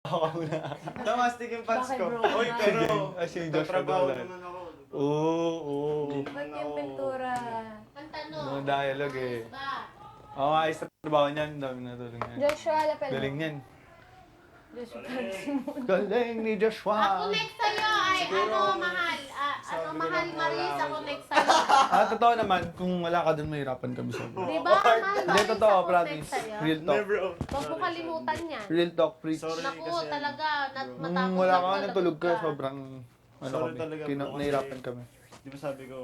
Ako muna. Damastic yung pants Bakit ko. bro? Uy, pero Si Joshua tatrabaho Dolan. naman ako. Oo. Ba't yung pintura? Ang tanong, Mga dialogue eh. ba? Ako ayos sa trabaho niyan. Dami natulong niyan. Joshua Lapel. Galing niyan. Joshua Parsimon. Galing ni Joshua. Ako next sa'yo ay ano, mahal. Ano, mahal Maris, ako next sa'yo. Totoo naman, kung wala ka dun, mahirapan kami sobra. Di ba, mahal Hindi, Maris, totoo, ako promise. next sa'yo. Real talk. Never oh. Huwag mo kalimutan yan. Real talk, preach. Sorry Naku, kasi. talaga, Nung matapos wala lang ka, talaga natulog ka, ka. sobrang, Sorry talaga, bro, kasi- nahirapan kami. Di ba sabi ko,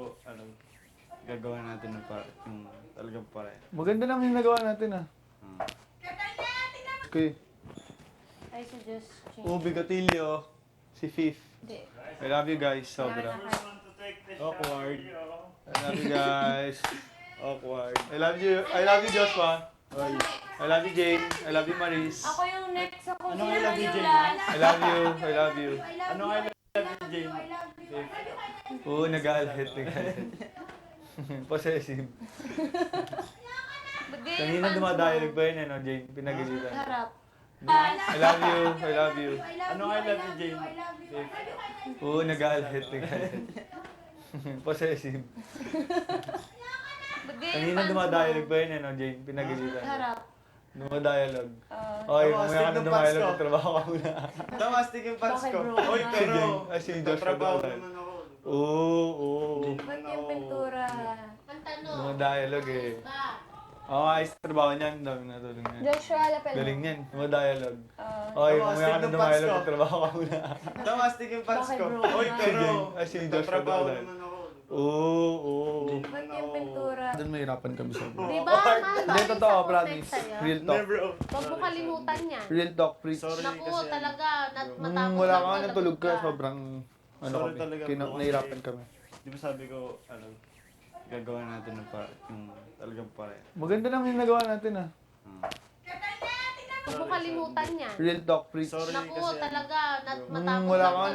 gagawa natin ng yung talagang pare. Maganda lang yung nagawa natin ah. Okay. Ay, si Just Chin. Bigatilyo. Si Fifth. Hindi. I love you guys, sobra. Awkward. I love you guys. Awkward. I love you Joshua. I love you Jane. I love you Maris. Ako yung next ako. Anong Sino I love you, yung Jane? last? I love you. I love you. Ano I love you, Jane? Nagalit. Possessive. Kanina dumadialog pa yun, ano, Jane? Pinagalitan. Harap. I love you. I love you. Ano I love you, Jane? Nagalit. Possessive. Kanina dumadialog pa yun, ano, Jane? Pinagalitan. Harap. Dumadialog. Damastic Okay, mamaya ka na ng dumadialog, pants ko. trabaho ka muna. Damastic yung pants Bakit ko. bro? Uy, pero Si Joshua tatrabaho Dolan. naman ako. Ba't yung pintura? Ang tanong, Mga dialogue eh. ba? Ako ayos sa trabaho niyan, dami natulong niyan. Joshua Lapel. Galing niyan, mga dialogue. Damastic Okay, mamaya ka na ng pants dumadialog, ko. trabaho ka muna. Damastic yung pants Bakit ko. bro? Uy, pero Si Joshua tatrabaho Dolan. naman ako. Ba't yung pintura? Doon mahirapan kami sobra. Di ba, mahal Hindi, Maris, totoo, ako promise. next sa'yo. Real talk. Never oh. Huwag mo kalimutan yan. Real talk, preach. Sorry Naku, kasi. talaga, matapos Nung wala lang ka, talaga natulog ka, sobrang, Sorry kami, talaga, bro, kasi- nahirapan kami. Di ba sabi ko, gagawa natin ng yung talagang pare. Maganda lang yung nagawa natin ah. Huwag mo kalimutan yan. Real talk, preach. Sorry Naku, kasi. talaga, matapos Nung wala lang ka, talaga